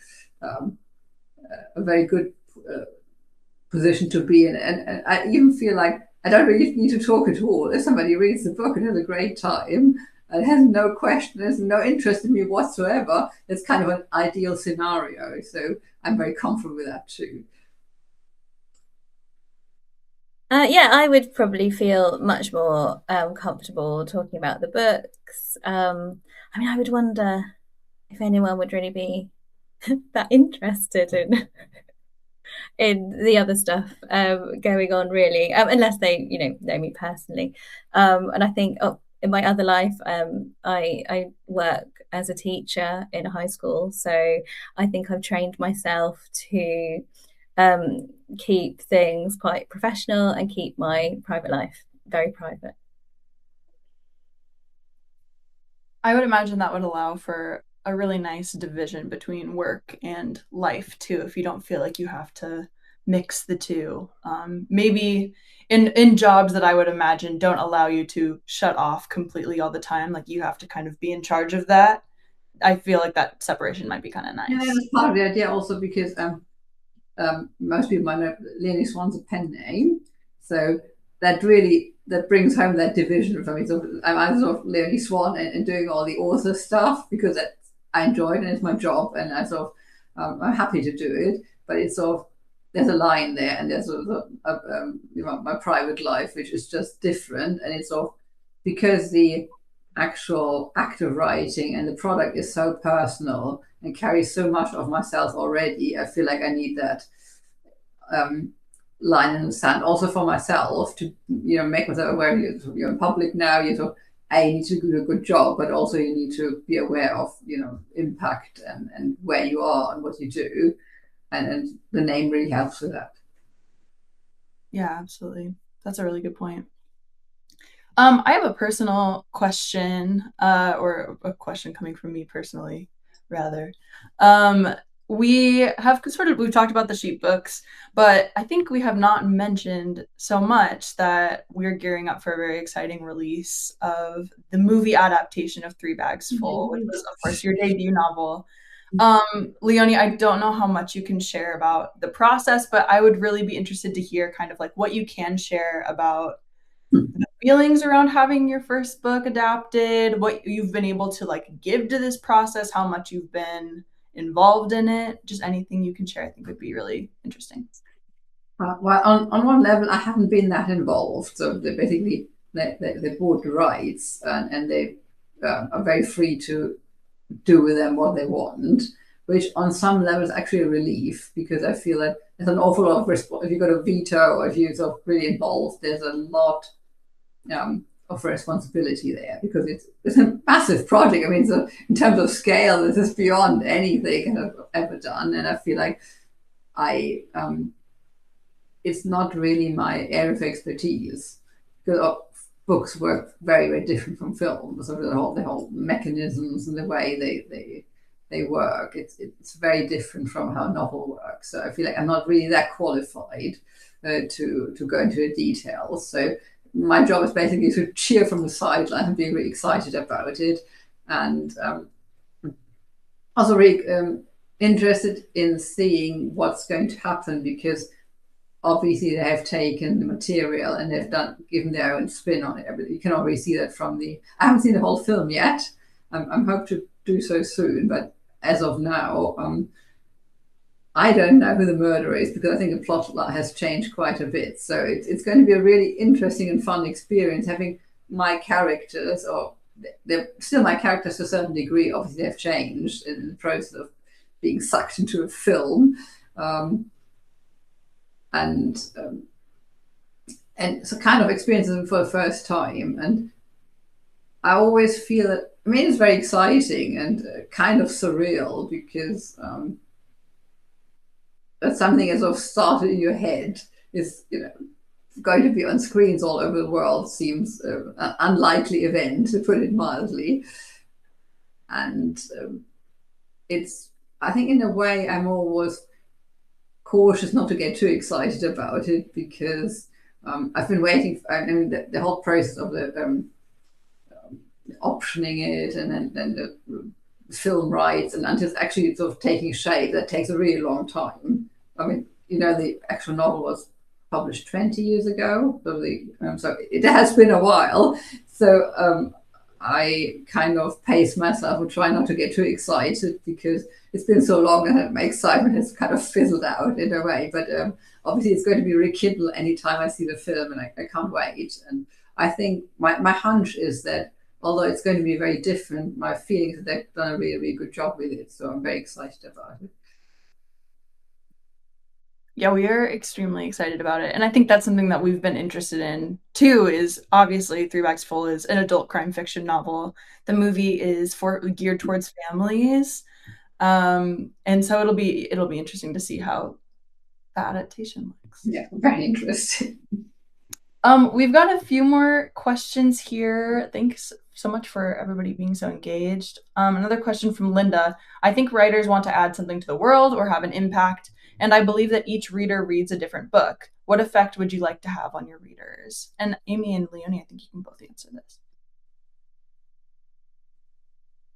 a very good position to be in. And I even feel like I don't really need to talk at all. If somebody reads the book and has a great time and has no question, has no interest in me whatsoever, it's kind of an ideal scenario. So I'm very comfortable with that too. Yeah, I would probably feel much more comfortable talking about the books. I mean, I would wonder if anyone would really be that interested in the other stuff going on, really, unless they, know me personally. And I think in my other life, I work as a teacher in a high school, so I think I've trained myself to keep things quite professional and keep my private life very private. I would imagine that would allow for a really nice division between work and life too, if you don't feel like you have to mix the two. Maybe in jobs that I would imagine don't allow you to shut off completely all the time, like you have to kind of be in charge of that. I feel like that separation might be kind of nice. Yeah, that's part of the idea also because most people might know Leonie Swann's a pen name, so that brings home that division for me. So I'm sort of Leonie Swann and doing all the author stuff because I enjoy it and it's my job, and I sort of I'm happy to do it. But it's sort of there's a line there, and there's sort of my private life, which is just different, and it's sort of because the actual act of writing, and the product is so personal and carries so much of myself already. I feel like I need that line in the sand also for myself to make myself aware you're in public now. You need to do a good job, but also you need to be aware of impact and where you are and what you do, and the name really helps with that. Yeah, absolutely. That's a really good point. I have a personal question, or a question coming from me personally, rather. We've talked about the sheet books, but I think we have not mentioned so much that we're gearing up for a very exciting release of the movie adaptation of Three Bags Full, which was, of course, your debut novel. Leonie, I don't know how much you can share about the process, but I would really be interested to hear kind of like what you can share about the feelings around having your first book adapted, what you've been able to like give to this process, how much you've been involved in it, just anything you can share, I think would be really interesting. Well, on one level, I haven't been that involved. So they basically they bought the rights, and they are very free to do with them what they want, which on some levels is actually a relief, because I feel that there's an awful lot of if you've got a veto or if you're sort of really involved, there's a lot of responsibility there, because it's a massive project. I mean, so in terms of scale, this is beyond anything I've ever done, and I feel like it's not really my area of expertise, because books work very, very different from films. So the whole mechanisms and the way they work, it's very different from how a novel works. So I feel like I'm not really that qualified to go into the details. So my job is basically to cheer from the sidelines and be really excited about it, and also really interested in seeing what's going to happen, because obviously they have taken the material and they've given their own spin on it. You can already see that from I haven't seen the whole film yet. I'm hope to do so soon, but as of now, I don't know who the murderer is, because I think the plot has changed quite a bit. So it's going to be a really interesting and fun experience having my characters, or they're still my characters to a certain degree. Obviously, they've changed in the process of being sucked into a film. And so kind of experiences them for the first time. And I always feel that, I mean, it's very exciting and kind of surreal, because that's something that sort of started in your head is, going to be on screens all over the world seems an unlikely event, to put it mildly. And I think in a way I'm always cautious not to get too excited about it, because I've been waiting I mean, the whole process of the optioning it, and then the film rights, and until it's actually sort of taking shape, that takes a really long time. I mean, the actual novel was published 20 years ago, so it has been a while. So I kind of pace myself and try not to get too excited, because it's been so long and my excitement has kind of fizzled out in a way. But obviously it's going to be rekindled anytime I see the film, and I can't wait. And I think my hunch is that although it's going to be very different, my feeling is that they've done a really, really good job with it. So I'm very excited about it. Yeah, we are extremely excited about it. And I think that's something that we've been interested in too, is obviously Three Bags Full is an adult crime fiction novel. The movie is geared towards families. And so it'll be interesting to see how the adaptation looks. Yeah, very interesting. We've got a few more questions here. Thanks so much for everybody being so engaged. Another question from Linda. I think writers want to add something to the world or have an impact, and I believe that each reader reads a different book. What effect would you like to have on your readers? And Amy and Leonie, I think you can both answer this.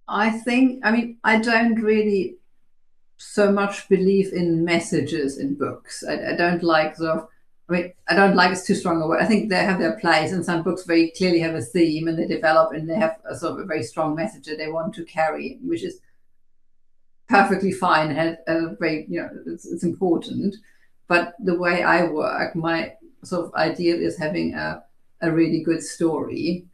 I don't really so much believe in messages in books. I don't like I don't like, it's too strong a word. I think they have their place, and some books very clearly have a theme and they develop and they have a sort of a very strong message that they want to carry, which is perfectly fine and very, it's important. But the way I work, my sort of ideal is having a really good story.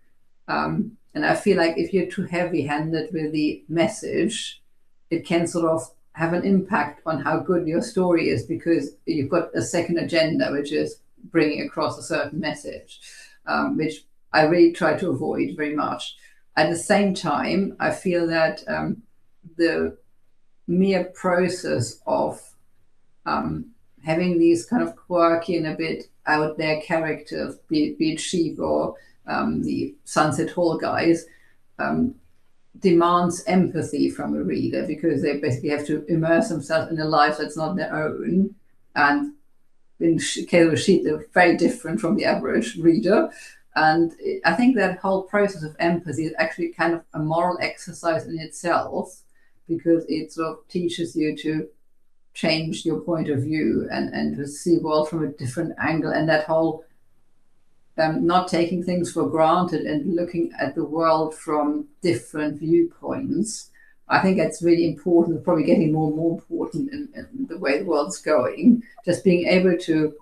And I feel like if you're too heavy-handed with the message, it can sort of have an impact on how good your story is, because you've got a second agenda, which is bringing across a certain message, which I really try to avoid very much. At the same time, I feel that the mere process of having these kind of quirky and a bit out there characters, be it Sheep or the Sunset Hall guys, demands empathy from a reader, because they basically have to immerse themselves in a life that's not their own. And in case of Sheep, they're very different from the average reader. And I think that whole process of empathy is actually kind of a moral exercise in itself, because it sort of teaches you to change your point of view and to see the world from a different angle. And that whole not taking things for granted and looking at the world from different viewpoints, I think that's really important. It's probably getting more and more important in the way the world's going. Just being able to,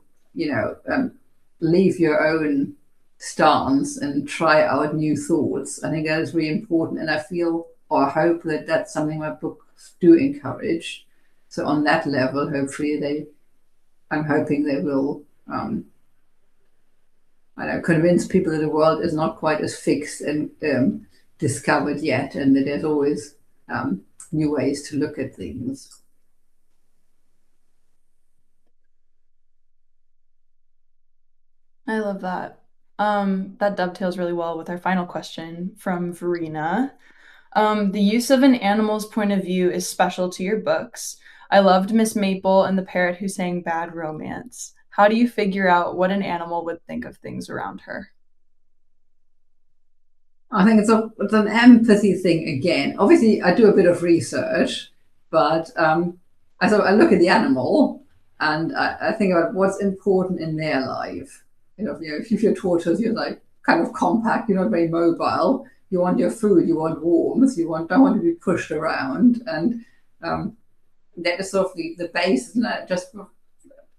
leave your own stance and try out new thoughts. I think that is really important. And I feel or hope that that's something my books do encourage. So on that level, hopefully I'm hoping they will convince people that the world is not quite as fixed and discovered yet, and that there's always new ways to look at things. I love that. That dovetails really well with our final question from Verena. The use of an animal's point of view is special to your books. I loved Miss Maple and the parrot who sang Bad Romance. How do you figure out what an animal would think of things around her? I think it's an empathy thing again. Obviously, I do a bit of research, but I look at the animal and I think about what's important in their life. If you're a tortoise, you're like kind of compact. You're not very mobile. You want your food. You want warmth. Don't want to be pushed around. And that is sort of the base, and just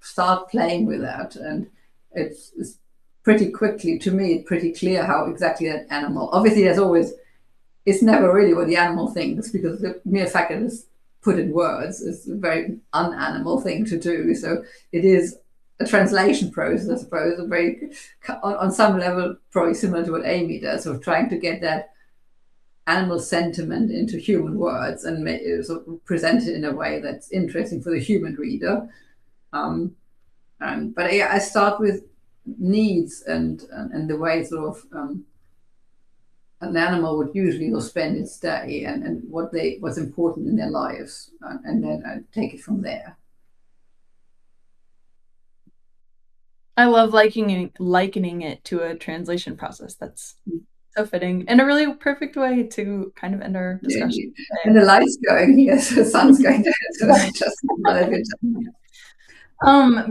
start playing with that. And it's pretty quickly, to me, it's pretty clear how exactly that animal. Obviously, it's never really what the animal thinks, because the mere fact that it's put in words is a very unanimal thing to do. So it is a translation process, I suppose, on some level, probably similar to what Amy does, of trying to get that animal sentiment into human words and sort of present it in a way that's interesting for the human reader. But I start with needs and the way sort of an animal would usually spend its day, and what's important in their lives, and then I take it from there. I love likening it to a translation process. That's so fitting, and a really perfect way to kind of end our discussion. Yeah. And the light's going here, so the sun's going down. So that's just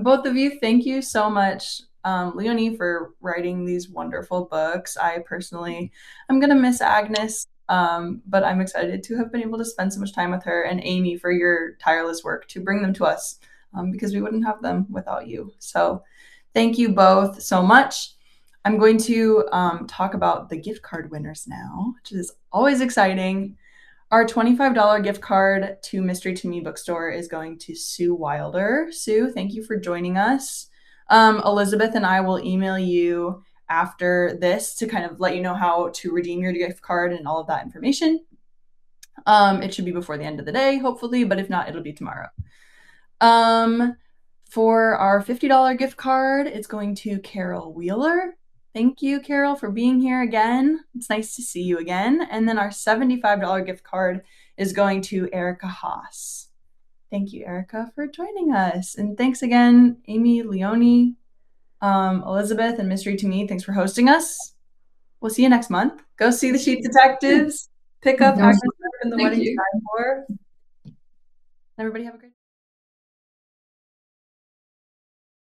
both of you, thank you so much, Leonie, for writing these wonderful books. I personally am going to miss Agnes, but I'm excited to have been able to spend so much time with her, and Amy for your tireless work to bring them to us, because we wouldn't have them without you. So thank you both so much. I'm going to talk about the gift card winners now, which is always exciting. Our $25 gift card to Mystery to Me Bookstore is going to Sue Wilder. Sue, thank you for joining us. Elizabeth and I will email you after this to kind of let you know how to redeem your gift card and all of that information. It should be before the end of the day, hopefully, but if not, it'll be tomorrow. For our $50 gift card, it's going to Carol Wheeler. Thank you, Carol, for being here again. It's nice to see you again. And then our $75 gift card is going to Erica Haas. Thank you, Erica, for joining us. And thanks again, Amy, Leonie, Elizabeth, and Mystery to Me. Thanks for hosting us. We'll see you next month. Go see the Sheep Detectives. Pick up Agnes Sharp and the Wedding Time War. Everybody have a great